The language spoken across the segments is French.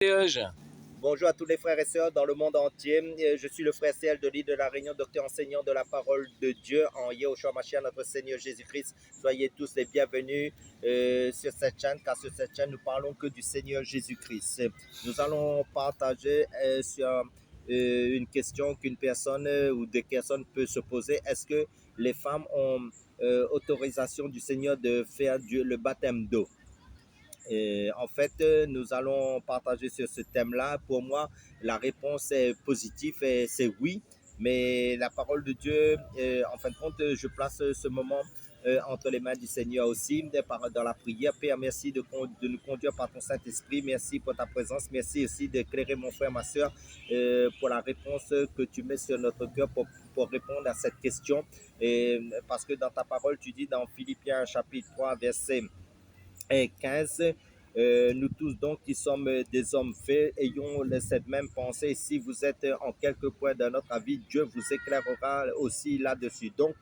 Serge. Bonjour à tous les frères et sœurs dans le monde entier. Je suis le frère CL de l'île de la Réunion, docteur enseignant de la parole de Dieu en Yahushua Mashiach, notre Seigneur Jésus-Christ. Soyez tous les bienvenus sur cette chaîne, car sur cette chaîne, nous parlons que du Seigneur Jésus-Christ. Nous allons partager sur une question qu'une personne ou des personnes peuvent se poser. Est-ce que les femmes ont autorisation du Seigneur de faire le baptême d'eau? Et en fait, nous allons partager sur ce thème-là. Pour moi, la réponse est positive et c'est oui. Mais la parole de Dieu, en fin de compte, je place ce moment entre les mains du Seigneur aussi, dans la prière. Père, merci de nous conduire par ton Saint-Esprit. Merci pour ta présence. Merci aussi d'éclairer mon frère, ma soeur, pour la réponse que tu mets sur notre cœur pour répondre à cette question. Et, parce que dans ta parole, tu dis dans Philippiens chapitre 3, verset 15, nous tous donc qui sommes des hommes faits, ayons cette même pensée. Si vous êtes en quelque point de notre avis, Dieu vous éclairera aussi là-dessus. Donc,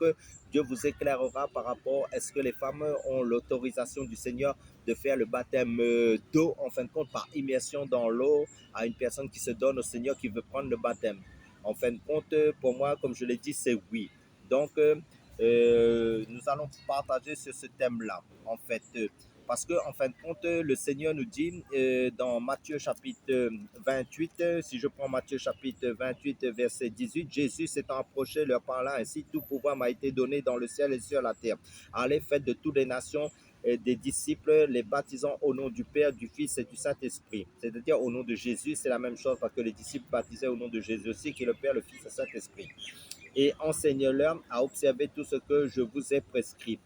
Dieu vous éclairera par rapport à ce que les femmes ont l'autorisation du Seigneur de faire le baptême d'eau, en fin de compte, par immersion dans l'eau à une personne qui se donne au Seigneur, qui veut prendre le baptême. En fin de compte, pour moi, comme je l'ai dit, c'est oui. Donc, nous allons partager sur ce thème-là, en fait. Parce qu'en en fin de compte, le Seigneur nous dit dans Matthieu chapitre 28, si je prends Matthieu chapitre 28, verset 18, Jésus s'étant approché, leur parla ainsi, tout pouvoir m'a été donné dans le ciel et sur la terre. Allez, faites de toutes les nations des disciples, les baptisant au nom du Père, du Fils et du Saint-Esprit. C'est-à-dire au nom de Jésus, c'est la même chose parce que les disciples baptisaient au nom de Jésus aussi, qui est le Père, le Fils et le Saint-Esprit. Et enseignez-leur à observer tout ce que je vous ai prescrit.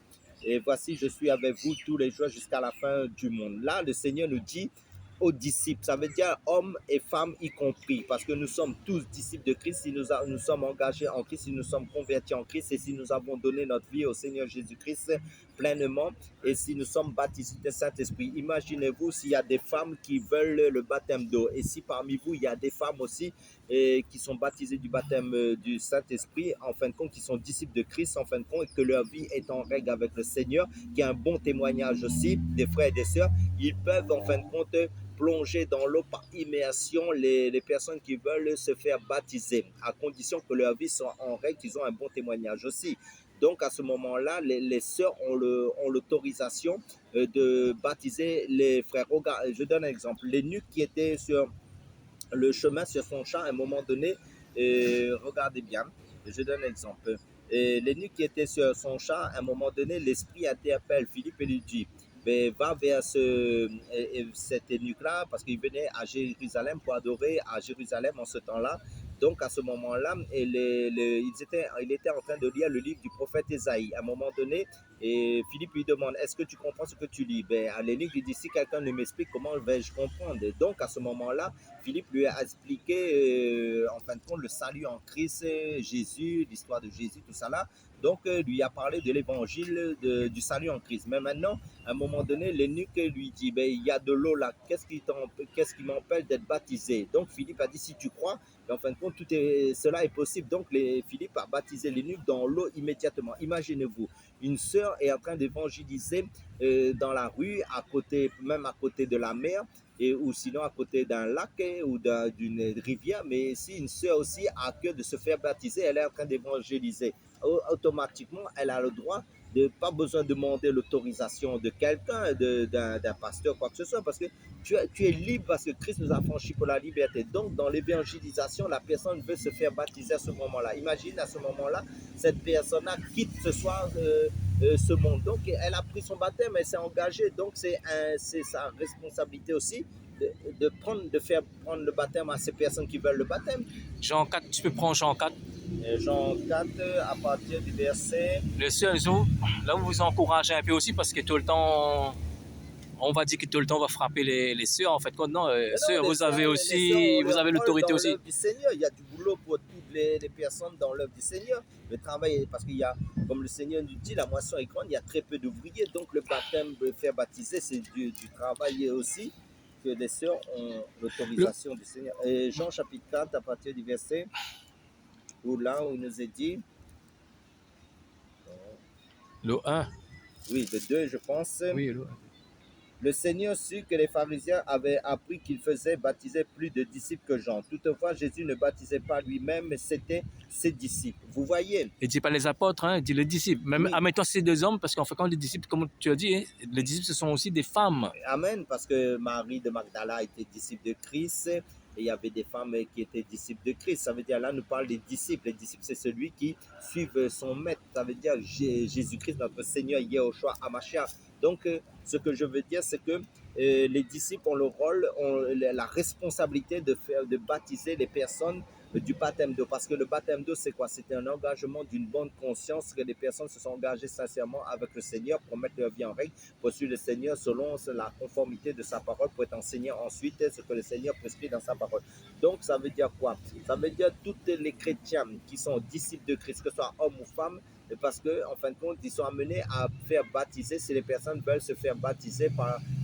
Et voici, je suis avec vous tous les jours jusqu'à la fin du monde. Là, le Seigneur nous dit aux disciples, ça veut dire hommes et femmes y compris, parce que nous sommes tous disciples de Christ, si nous sommes engagés en Christ, si nous sommes convertis en Christ, et si nous avons donné notre vie au Seigneur Jésus-Christ pleinement, et si nous sommes baptisés du Saint-Esprit. Imaginez-vous s'il y a des femmes qui veulent le baptême d'eau, et si parmi vous, il y a des femmes aussi qui sont baptisées du baptême du Saint-Esprit, en fin de compte, qui sont disciples de Christ, en fin de compte, et que leur vie est en règle avec le Seigneur, qui a un bon témoignage aussi des frères et des sœurs, ils peuvent, en fin de compte, plonger dans l'eau par immersion les personnes qui veulent se faire baptiser, à condition que leur vie soit en règle, qu'ils ont un bon témoignage aussi. Donc, à ce moment-là, les sœurs ont l'autorisation de baptiser les frères. Regarde, je donne un exemple. L'énuque qui était sur le chemin, sur son champ, à un moment donné, regardez bien, je donne un exemple. L'énuque qui était sur son champ, à un moment donné, l'esprit interpelle Philippe et lui dit, ben, va vers cet eunuque-là, parce qu'il venait à Jérusalem pour adorer à Jérusalem en ce temps-là. Donc, à ce moment-là, il était en train de lire le livre du prophète Ésaïe. À un moment donné, et Philippe lui demande, est-ce que tu comprends ce que tu lis? Ben, à l'eunuque, il dit, si quelqu'un ne m'explique, comment vais-je comprendre? Et donc, à ce moment-là, Philippe lui a expliqué, en fin de compte, le salut en Christ, Jésus, l'histoire de Jésus, tout ça là. Donc, lui a parlé de l'évangile du salut en Christ. Mais maintenant, à un moment donné, l'eunuque lui dit, ben, il y a de l'eau là, qu'est-ce qui m'empêche d'être baptisé? Donc, Philippe a dit, si tu crois, en fin de compte, cela est possible. Donc, Philippe a baptisé l'eunuque dans l'eau immédiatement. Imaginez-vous, une sœur est en train d'évangéliser dans la rue, même à côté de la mer, ou sinon à côté d'un lac ou d'une rivière. Mais si une sœur aussi a cœur de se faire baptiser, elle est en train d'évangéliser. Automatiquement, elle a le droit de pas besoin de demander l'autorisation de quelqu'un, d'un pasteur, quoi que ce soit, parce que tu es libre parce que Christ nous a franchi pour la liberté. Donc, dans l'évangélisation, la personne veut se faire baptiser à ce moment-là. Imagine à ce moment-là, cette personne-là quitte ce soir ce monde. Donc, elle a pris son baptême, elle s'est engagée. Donc, c'est sa responsabilité aussi de faire prendre le baptême à ces personnes qui veulent le baptême. Jean 4, tu peux prendre Jean 4. Jean 4, à partir du verset... Le sœur, là vous vous encouragez un peu aussi parce que tout le temps, on va dire que tout le temps on va frapper les sœurs. En fait, non, sœurs, vous avez aussi, vous avez l'autorité aussi. Dans l'œuvre du Seigneur, il y a du boulot pour toutes les personnes dans l'œuvre du Seigneur. Le travail, parce qu'il y a, comme le Seigneur nous dit, la moisson est grande, il y a très peu d'ouvriers. Donc le baptême, de faire baptiser, c'est du travail aussi que les sœurs ont l'autorisation du Seigneur. Et Jean chapitre 4, à partir du verset où là, où il nous est dit... Le 1. Oui, le 2, je pense. Oui, le 1. Le Seigneur sut que les pharisiens avaient appris qu'il faisait baptiser plus de disciples que Jean. Toutefois, Jésus ne baptisait pas lui-même, mais c'était ses disciples. Vous voyez? Il dit pas les apôtres, hein, il dit les disciples. Même, Oui. admettons ces deux hommes, parce qu'en fait, quand les disciples, comme tu as dit, hein, les disciples, ce sont aussi des femmes. Amen, parce que Marie de Magdala était disciple de Christ et il y avait des femmes qui étaient disciples de Christ. Ça veut dire, là, nous parle des disciples. Les disciples, c'est celui qui suit son maître. Ça veut dire Jésus-Christ, notre Seigneur, Yehoshua Hamashiach. Donc, ce que je veux dire, c'est que les disciples ont le rôle, ont la responsabilité de baptiser les personnes du baptême d'eau. Parce que le baptême d'eau, c'est quoi? C'est un engagement d'une bonne conscience que les personnes se sont engagées sincèrement avec le Seigneur pour mettre leur vie en règle, pour suivre le Seigneur selon la conformité de sa parole, pour être enseigné ensuite ce que le Seigneur prescrit dans sa parole. Donc, ça veut dire quoi? Ça veut dire tous les chrétiens qui sont disciples de Christ, que ce soit hommes ou femmes, parce qu'en fin de compte, ils sont amenés à faire baptiser si les personnes veulent se faire baptiser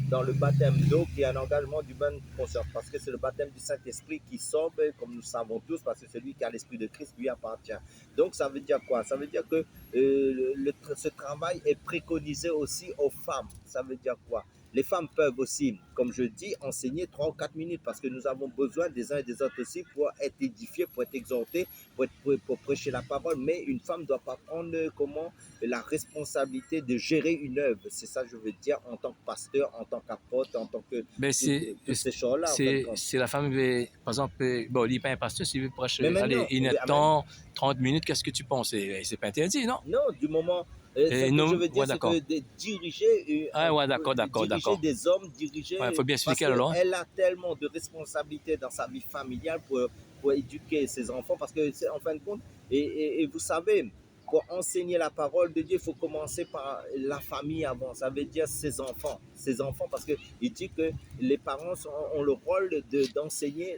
dans le baptême d'eau, qui est un engagement d'une bonne conscience, parce que c'est le baptême du Saint-Esprit qui sauve, comme nous savons tous, parce que celui qui a l'Esprit de Christ lui appartient. Donc, ça veut dire quoi? Ça veut dire que ce travail est préconisé aussi aux femmes. Ça veut dire quoi? Les femmes peuvent aussi, comme je dis, enseigner 3 ou 4 minutes parce que nous avons besoin des uns et des autres aussi pour être édifiés, pour être exhortés, pour prêcher la parole. Mais une femme ne doit pas prendre la responsabilité de gérer une œuvre. C'est ça que je veux dire en tant que pasteur, en tant qu'apôtre, en tant que Mais toutes ces choses-là. c'est la femme, par exemple, bon, il n'est pas un pasteur, s'il veut prêcher, Mais allez, maintenant, une temps, 30 minutes, qu'est-ce que tu penses? C'est pas interdit, non? non, du moment. Ce que non, je veux dire, ouais, c'est d'accord. que de diriger, Ah, ouais, d'accord, diriger des hommes, diriger. Ouais, faut bien Parce expliquer alors. qu'elle a tellement de responsabilités dans sa vie familiale pour éduquer ses enfants. Parce que, en fin de compte, et vous savez, pour enseigner la parole de Dieu, il faut commencer par la famille avant. Ça veut dire ses enfants. Ses enfants, parce qu'il dit que les parents ont le rôle d'enseigner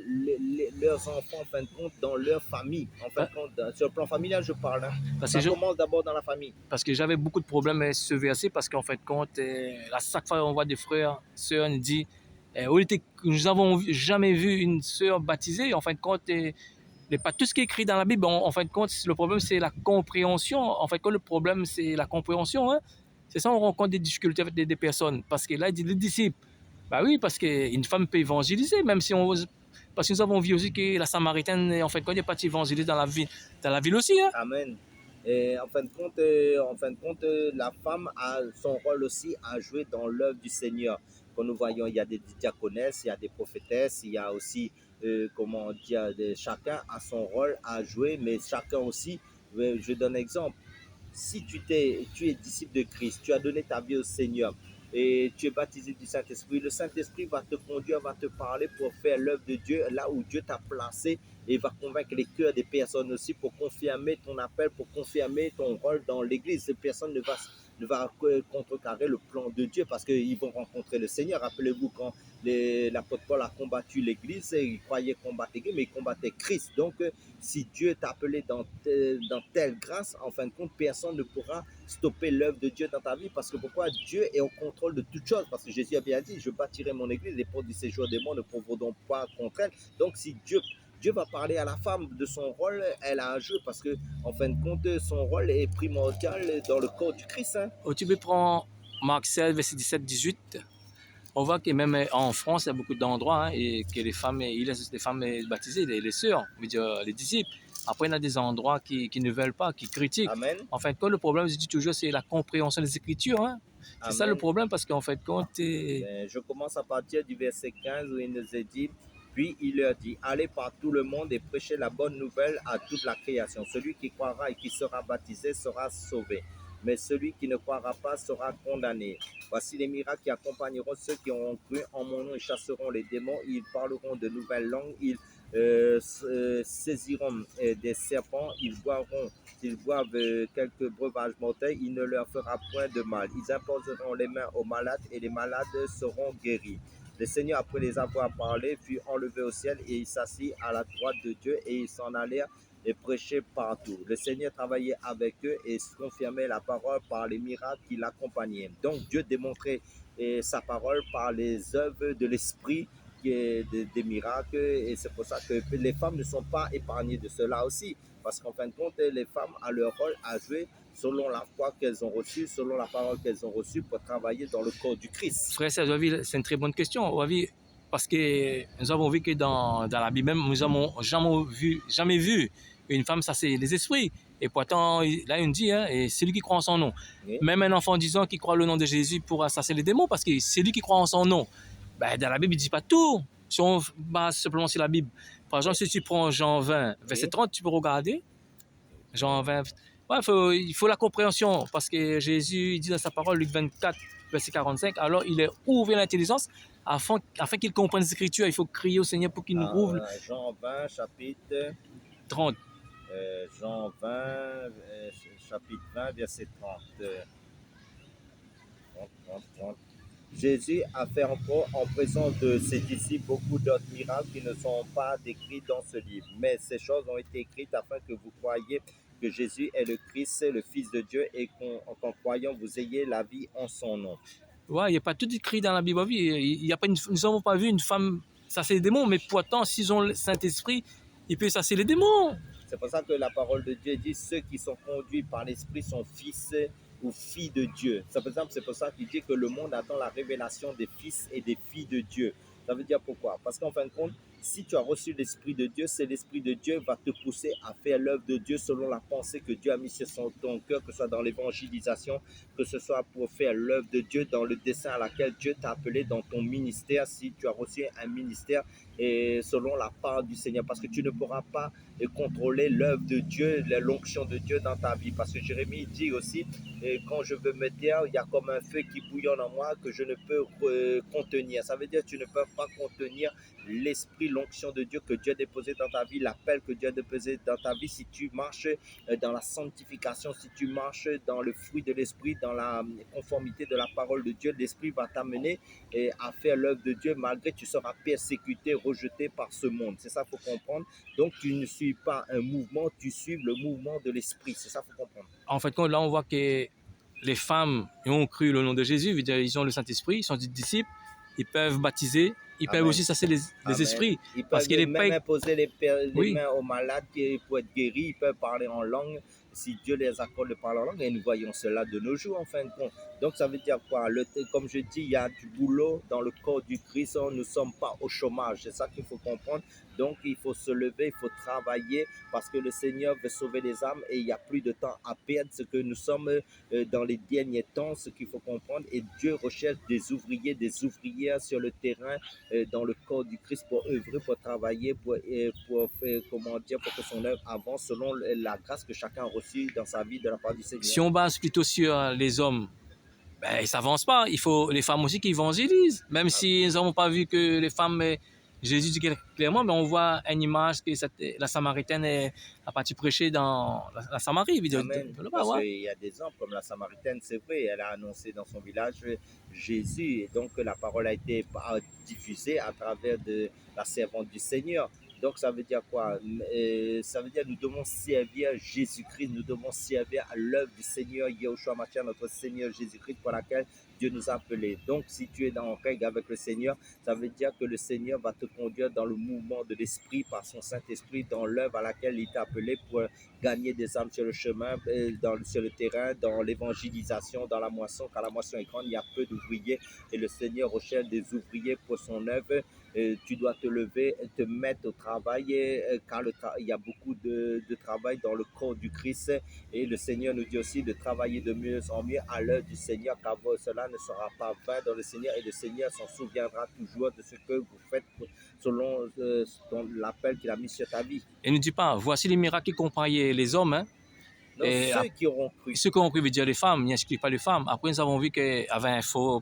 leurs enfants, en fin de compte, dans leur famille. En fin de compte, sur le plan familial, je parle. Hein. Parce Ça que commence d'abord dans la famille. Parce que j'avais beaucoup de problèmes avec ce verset, parce qu'en fin de compte, à chaque fois on voit des frères, sœurs, nous dit, nous n'avons jamais vu une sœur baptisée. En fin de compte, pas tout ce qui est écrit dans la Bible. En fin de compte, le problème, c'est la compréhension. En fait, le problème, c'est la compréhension. Hein? C'est ça, on rencontre des difficultés avec des personnes. Parce que là, il dit les disciples. Bah oui, parce qu'une femme peut évangéliser, même si on... Parce que nous avons vu aussi que la Samaritaine, en fait, quand il n'y a pas d'évangélisme dans la ville aussi. Hein? Amen. Et en fin de compte, la femme a son rôle aussi à jouer dans l'œuvre du Seigneur. Comme nous voyons, il y a des diaconesses, il y a des prophétesses, il y a aussi, comment dire, chacun a son rôle à jouer, mais chacun aussi, je donne un exemple. Si tu es disciple de Christ, tu as donné ta vie au Seigneur et tu es baptisé du Saint-Esprit, le Saint-Esprit va te conduire, va te parler pour faire l'œuvre de Dieu là où Dieu t'a placé et va convaincre les cœurs des personnes aussi pour confirmer ton appel, pour confirmer ton rôle dans l'Église. Ces personnes ne va contrecarrer le plan de Dieu parce qu'ils vont rencontrer le Seigneur. Rappelez-vous quand l'apôtre Paul a combattu l'Église, il croyait combattre l'Église, mais il combattait Christ. Donc, si Dieu t'a appelé dans telle grâce, en fin de compte, personne ne pourra stopper l'œuvre de Dieu dans ta vie. Parce que pourquoi? Dieu est au contrôle de toutes choses. Parce que Jésus a bien dit, je bâtirai mon église, les portes du séjour des morts ne pourront pas contre elle. Donc si Dieu va parler à la femme de son rôle, elle a un jeu parce que, en fin de compte, son rôle est primordial dans le corps du Christ. Hein. Tu peux prendre Marc 16, verset 17-18. On voit que même en France, il y a beaucoup d'endroits hein, et que les femmes, il laissent les femmes baptisées, les sœurs, les disciples. Après, il y a des endroits qui ne veulent pas, qui critiquent. Amen. En fin de compte, le problème, je dis toujours, c'est la compréhension des Écritures. Hein. C'est ça le problème parce qu'en fait, compte... Je commence à partir du verset 15 où il nous est dit, puis il leur dit, allez par tout le monde et prêchez la bonne nouvelle à toute la création. Celui qui croira et qui sera baptisé sera sauvé, mais celui qui ne croira pas sera condamné. Voici les miracles qui accompagneront ceux qui auront cru en mon nom. Ils chasseront les démons, ils parleront de nouvelles langues, ils saisiront des serpents, ils boivent quelques breuvages mortels, il ne leur fera point de mal. Ils imposeront les mains aux malades et les malades seront guéris. Le Seigneur, après les avoir parlé, fut enlevé au ciel et il s'assit à la droite de Dieu et ils s'en allèrent et prêchaient partout. Le Seigneur travaillait avec eux et confirmait la parole par les miracles qui l'accompagnaient. Donc Dieu démontrait sa parole par les œuvres de l'Esprit des miracles. Et c'est pour ça que les femmes ne sont pas épargnées de cela aussi. Parce qu'en fin de compte, les femmes ont leur rôle à jouer selon la foi qu'elles ont reçue, selon la parole qu'elles ont reçue pour travailler dans le corps du Christ. Frère Serge, c'est une très bonne question. Parce que nous avons vu que dans la Bible même, nous n'avons jamais vu une femme chasser les esprits. Et pourtant, là, on dit, hein, et c'est lui qui croit en son nom. Oui. Même un enfant disant qu'il croit le nom de Jésus pourra chasser les démons parce que c'est lui qui croit en son nom. Ben, dans la Bible, il ne dit pas tout. Si on base simplement sur la Bible. Par exemple, si tu prends Jean 20, verset 30, tu peux regarder. Jean 20. Ouais, il faut la compréhension parce que Jésus dit dans sa parole, Luc 24, verset 45, alors il est ouvert l'intelligence afin qu'il comprenne les Écritures. Il faut crier au Seigneur pour qu'il nous ouvre. Jean 20, chapitre 30. Jean 20, chapitre 20, verset 30. 30. Jésus a fait encore en présence de ses disciples beaucoup d'autres miracles qui ne sont pas décrits dans ce livre. Mais ces choses ont été écrites afin que vous croyiez que Jésus est le Christ, le Fils de Dieu, et qu'en croyant, vous ayez la vie en son nom. Ouais, il n'y a pas tout écrit dans la Bible. Nous n'avons pas vu une femme chasser les démons, mais pourtant, s'ils ont le Saint-Esprit, ils peuvent chasser les démons. C'est pour ça que la parole de Dieu dit ceux qui sont conduits par l'Esprit sont fils ou filles de Dieu. C'est pour ça qu'il dit que le monde attend la révélation des fils et des filles de Dieu. Ça veut dire pourquoi? Parce qu'en fin de compte, si tu as reçu l'Esprit de Dieu, c'est l'Esprit de Dieu va te pousser à faire l'œuvre de Dieu selon la pensée que Dieu a mis sur ton cœur, que ce soit dans l'évangélisation, que ce soit pour faire l'œuvre de Dieu dans le dessein à laquelle Dieu t'a appelé dans ton ministère, si tu as reçu un ministère et selon la part du Seigneur, parce que tu ne pourras pas contrôler l'œuvre de Dieu, l'onction de Dieu dans ta vie. Parce que Jérémie dit aussi, quand je veux me taire, il y a comme un feu qui bouillonne en moi que je ne peux contenir. Ça veut dire que tu ne peux pas contenir l'esprit, l'onction de Dieu que Dieu a déposé dans ta vie, l'appel que Dieu a déposé dans ta vie. Si tu marches dans la sanctification, si tu marches dans le fruit de l'esprit, dans la conformité de la parole de Dieu, l'esprit va t'amener à faire l'œuvre de Dieu malgré que tu seras persécuté, rejeté par ce monde. C'est ça qu'il faut comprendre. Donc tu ne suis pas un mouvement, tu suis le mouvement de l'esprit. C'est ça qu'il faut comprendre. En fait, là on voit que les femmes ont cru le nom de Jésus, ils ont le Saint-Esprit, ils sont des disciples, ils peuvent baptiser, ils peuvent aussi chasser les esprits. Ils peuvent même imposer les mains aux malades pour être guéris, ils peuvent parler en langue si Dieu les accorde de parler en langue, et nous voyons cela de nos jours en fin de compte. Donc ça veut dire quoi? Comme je dis, il y a du boulot dans le corps du Christ, nous ne sommes pas au chômage, c'est ça qu'il faut comprendre. Donc il faut se lever, il faut travailler parce que le Seigneur veut sauver les âmes et il n'y a plus de temps à perdre. Ce que nous sommes dans les derniers temps, ce qu'il faut comprendre, et Dieu recherche des ouvriers, des ouvrières sur le terrain, dans le corps du Christ pour œuvrer, pour travailler, pour faire, pour que son œuvre avance selon la grâce que chacun a reçue dans sa vie de la part du Seigneur. Si on base plutôt sur les hommes, ben, ça n'avance pas. Il faut les femmes aussi qui évangélisent. Même si nous n'avons pas vu que les femmes, Jésus dit clairement, mais on voit une image que la Samaritaine a parti prêcher dans la Samarie. Parce qu'il y a des hommes comme la Samaritaine, c'est vrai, elle a annoncé dans son village Jésus, et donc la parole a été diffusée à travers de la servante du Seigneur. Donc ça veut dire quoi? Ça veut dire que nous devons servir Jésus-Christ, nous devons servir à l'œuvre du Seigneur Yahushua Mashiach, notre Seigneur Jésus-Christ, pour laquelle Dieu nous a appelés. Donc si tu es en règle avec le Seigneur, ça veut dire que le Seigneur va te conduire dans le mouvement de l'Esprit par son Saint-Esprit, dans l'œuvre à laquelle il t'a appelé pour gagner des âmes sur le chemin, sur le terrain, dans l'évangélisation, dans la moisson. Quand la moisson est grande, il y a peu d'ouvriers et le Seigneur recherche des ouvriers pour son œuvre. Tu dois te lever et te mettre au travail, car il y a beaucoup de travail dans le corps du Christ, et le Seigneur nous dit aussi de travailler de mieux en mieux à l'heure du Seigneur, car cela ne sera pas vain dans le Seigneur, et le Seigneur s'en souviendra toujours de ce que vous faites selon l'appel qu'il a mis sur ta vie. Et ne dit pas, voici les miracles qui accompagnaient les hommes, hein. Non, ceux qui auront cru. Ceux qui ont cru veut dire les femmes, il n'exclut pas les femmes. Après, nous avons vu qu'il y avait un faux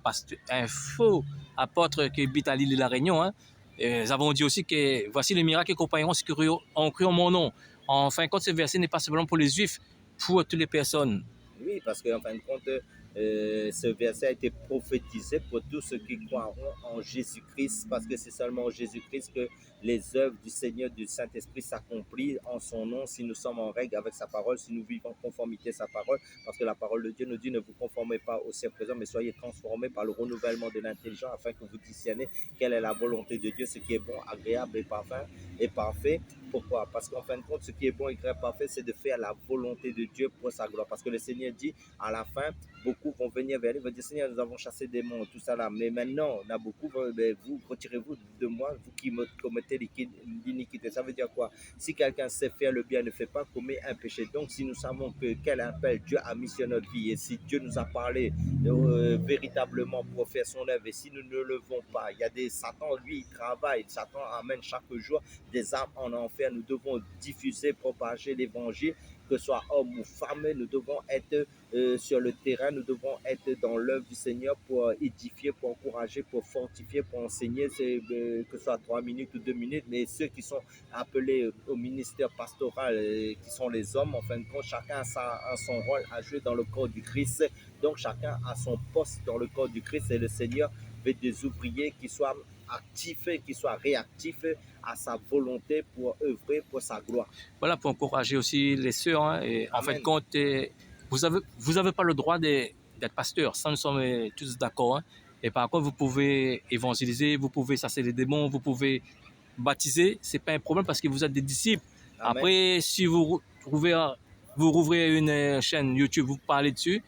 apôtre qui habite à l'île de la Réunion. Hein. Et nous avons dit aussi que voici les miracles qui accompagneront ceux qui ont cru en mon nom. En fin de compte, ce verset n'est pas seulement pour les Juifs, pour toutes les personnes. Oui, parce qu'en fin de compte, Ce verset a été prophétisé pour tous ceux qui croiront en Jésus-Christ, parce que c'est seulement en Jésus-Christ que les œuvres du Seigneur, du Saint-Esprit s'accomplissent en son nom, si nous sommes en règle avec sa parole, si nous vivons en conformité à sa parole, parce que la parole de Dieu nous dit: ne vous conformez pas au siècle présent, mais soyez transformés par le renouvellement de l'intelligence, afin que vous discerniez quelle est la volonté de Dieu, ce qui est bon, agréable et parfait. Pourquoi? Parce qu'en fin de compte, ce qui est bon, agréable, parfait, c'est de faire la volonté de Dieu pour sa gloire. Parce que le Seigneur dit à la fin, beaucoup vont venir vers lui, vont dire: Seigneur, nous avons chassé des démons, tout ça là, mais maintenant, on a beaucoup, vous, retirez-vous de moi, vous qui me commettez l'iniquité. Ça veut dire quoi? Si quelqu'un sait faire le bien, ne fait pas, commet un péché. Donc, si nous savons que quel appel Dieu a mis sur notre vie, et si Dieu nous a parlé véritablement pour faire son œuvre, et si nous ne le levons pas, il y a des Satan, lui, il travaille, Satan amène chaque jour des âmes en enfer. Nous devons diffuser, propager l'évangile, que ce soit homme ou femme, nous devons être sur le terrain, nous devons être dans l'œuvre du Seigneur pour édifier, pour encourager, pour fortifier, pour enseigner, que ce soit 3 minutes ou 2 minutes, mais ceux qui sont appelés au ministère pastoral, qui sont les hommes, en fin de compte, chacun a son rôle à jouer dans le corps du Christ, donc chacun a son poste dans le corps du Christ, et le Seigneur veut des ouvriers qui soient actifs, qui soient réactifs à sa volonté pour œuvrer pour sa gloire. Voilà, pour encourager aussi les sœurs. Hein, et en fin de Amen. compte, vous avez pas le droit d'être pasteur. Ça, nous sommes tous d'accord. Hein. Et par contre, vous pouvez évangéliser, vous pouvez chasser les démons, vous pouvez baptiser. C'est pas un problème parce que vous êtes des disciples. Amen. Après, si vous rouvrez une chaîne YouTube, vous parlez dessus,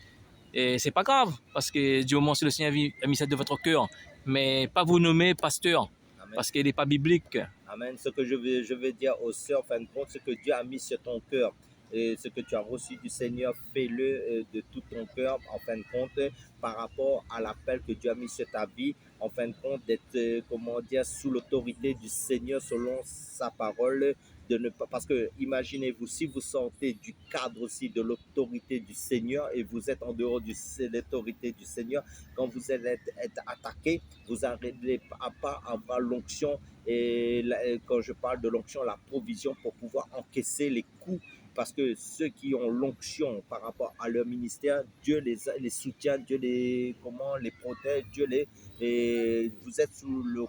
et c'est pas grave parce que du moment où le Seigneur a mis ça de votre cœur, mais pas vous nommer pasteur. Amen. Parce qu'il n'est pas biblique. Amen. Ce que je veux dire aux sœurs, en fin de compte, ce que Dieu a mis sur ton cœur, et ce que tu as reçu du Seigneur, fais-le de tout ton cœur, en fin de compte, par rapport à l'appel que Dieu a mis sur ta vie, en fin de compte, d'être, comment dire, sous l'autorité du Seigneur selon sa parole, de ne pas, parce que imaginez-vous, si vous sortez du cadre aussi de l'autorité du Seigneur et vous êtes en dehors de l'autorité du Seigneur, quand vous allez être attaqué, vous n'arrivez pas à avoir l'onction, et quand je parle de l'onction, la provision pour pouvoir encaisser les coups, parce que ceux qui ont l'onction par rapport à leur ministère, Dieu les soutient, Dieu les protège, et vous êtes sous le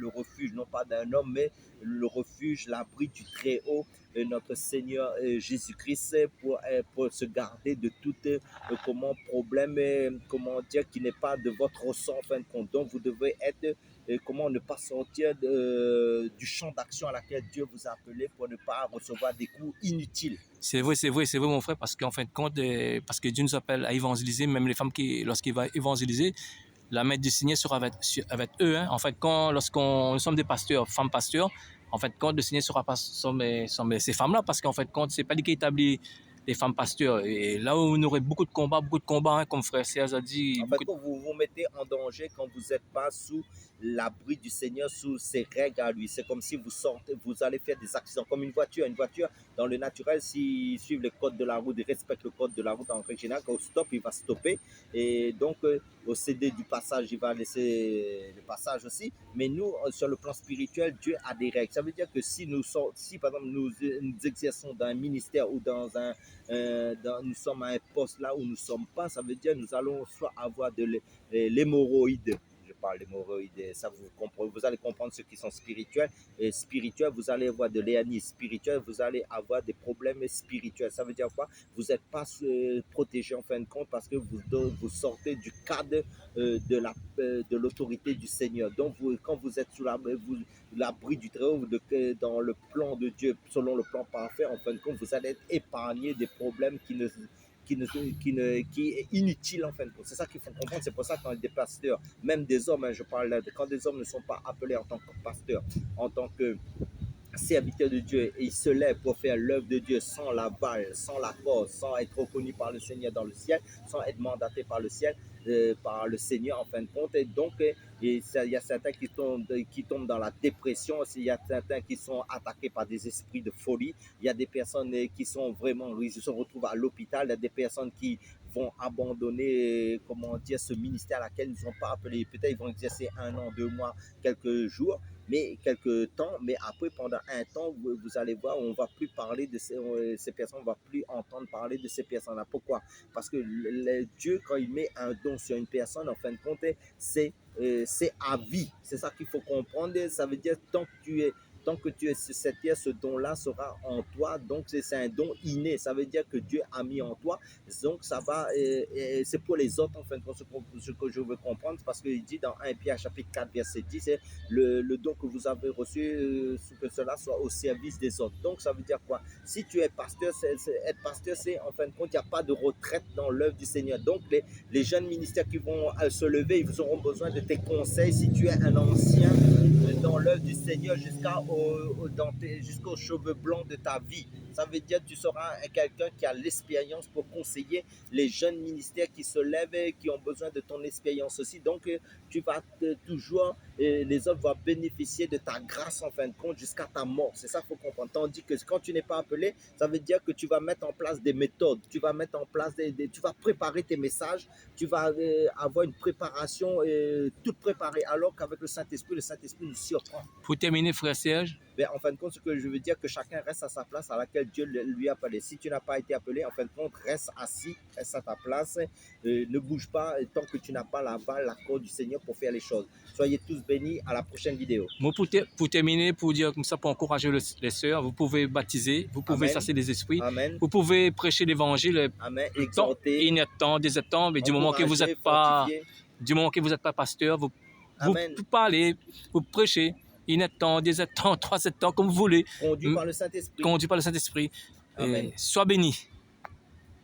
refuge, non pas d'un homme, mais le refuge, l'abri du Très-Haut, notre Seigneur Jésus-Christ, pour se garder de tout problème, comment dire, qui n'est pas de votre ressort en fin de compte. Donc vous devez être, comment ne pas sortir du champ d'action à laquelle Dieu vous a appelé, pour ne pas recevoir des coups inutiles. C'est vrai, mon frère, parce qu'en fin de compte, parce que Dieu nous appelle à évangéliser, même les femmes qui, lorsqu'il va évangéliser, la main du Seigneur sera avec eux. Hein. En fait, lorsqu'on nous sommes des pasteurs, femmes pasteurs, en fait, quand le Seigneur sera pas ces femmes-là, parce qu'en fait, quand c'est pas lui qui établit les femmes pasteurs. Et là où on aurait beaucoup de combats, hein, comme frère Serge a dit. En fait, vous vous mettez en danger quand vous n'êtes pas sous l'abri du Seigneur, sous ses règles à lui. C'est comme si vous sortez, vous allez faire des accidents, comme une voiture. Une voiture, dans le naturel, s'ils suivent le code de la route, ils respectent le code de la route en règle générale, quand au stop, il va stopper. Et donc, au CD du passage, il va laisser le passage aussi. Mais nous, sur le plan spirituel, Dieu a des règles. Ça veut dire que si par exemple, nous exerçons dans un ministère ou nous sommes à un poste là où nous ne sommes pas, ça veut dire que nous allons soit avoir de l'hémorroïde. Je parle d'hémorroïdes, ça vous allez comprendre ceux qui sont spirituels. Et spirituels, vous allez avoir de l'éanie spirituelle, vous allez avoir des problèmes spirituels. Ça veut dire quoi? Vous n'êtes pas protégé en fin de compte, parce que vous sortez du cadre de l'autorité du Seigneur. Donc, quand vous êtes sous l'abri du Très-Haut, dans le plan de Dieu, selon le plan parfait, en fin de compte, vous allez être épargné des problèmes qui est inutile en fin de compte. C'est ça qu'il faut comprendre. C'est pour ça que quand des pasteurs, même des hommes, hein, je parle quand des hommes ne sont pas appelés en tant que pasteurs, en tant que serviteurs de Dieu, et ils se lèvent pour faire l'œuvre de Dieu sans l'aval, sans l'accord, sans être reconnus par le Seigneur dans le ciel, sans être mandatés par le ciel, par le Seigneur en fin de compte. Et donc, il y a certains qui tombent dans la dépression, il y a certains qui sont attaqués par des esprits de folie, il y a des personnes qui sont vraiment, ils se retrouvent à l'hôpital, il y a des personnes qui vont abandonner, comment dire, ce ministère à laquelle ils ne sont pas appelés. Peut-être ils vont exercer 1 an, 2 mois, quelques jours, mais quelques temps, mais après, pendant un temps, vous allez voir, on ne va plus parler de ces personnes, on ne va plus entendre parler de ces personnes-là. Pourquoi? Parce que Dieu, quand il met un don sur une personne, en fin de compte, c'est à vie. C'est ça qu'il faut comprendre. Ça veut dire, tant que tu es sur cette terre, ce don-là sera en toi. Donc, c'est un don inné. Ça veut dire que Dieu a mis en toi. Donc, ça va, c'est pour les autres, en fin de compte, ce que je veux comprendre, parce qu'il dit dans 1 Pierre chapitre 4, verset 10, c'est le don que vous avez reçu, que cela soit au service des autres. Donc, ça veut dire quoi? Si tu es pasteur, être pasteur, c'est en fin de compte, il n'y a pas de retraite dans l'œuvre du Seigneur. Donc, les jeunes ministères qui vont se lever, ils auront besoin de tes conseils. Si tu es un ancien dans l'œuvre du Seigneur jusqu'aux cheveux blancs de ta vie, ça veut dire que tu seras quelqu'un qui a l'expérience pour conseiller les jeunes ministères qui se lèvent et qui ont besoin de ton expérience aussi. Donc, tu vas toujours, les autres vont bénéficier de ta grâce en fin de compte jusqu'à ta mort. C'est ça qu'il faut comprendre. Tandis que quand tu n'es pas appelé, ça veut dire que tu vas mettre en place des méthodes, tu vas mettre en place tu vas préparer tes messages, tu vas avoir une préparation toute préparée, alors qu'avec le Saint-Esprit nous surprend. Pour terminer, frère Serge, Mais en fin de compte, ce que je veux dire, que chacun reste à sa place à laquelle Dieu lui a appelé. Si tu n'as pas été appelé, en fin de compte, reste assis, reste à ta place, ne bouge pas tant que tu n'as pas l'accord du Seigneur pour faire les choses. Soyez tous bénis, à la prochaine vidéo. moi, pour terminer, pour dire comme ça, pour encourager les sœurs, vous pouvez baptiser, vous pouvez chasser des esprits, Amen. vous pouvez prêcher l'évangile. Amen. Exhorter. Il y a temps, des temps, mais du moment que vous n'êtes pas, pasteur, vous parlez, vous prêchez. Il y a temps, des temps, 3 temps, comme vous voulez. Conduit par le Saint-Esprit. Conduit par le Saint-Esprit. Sois béni.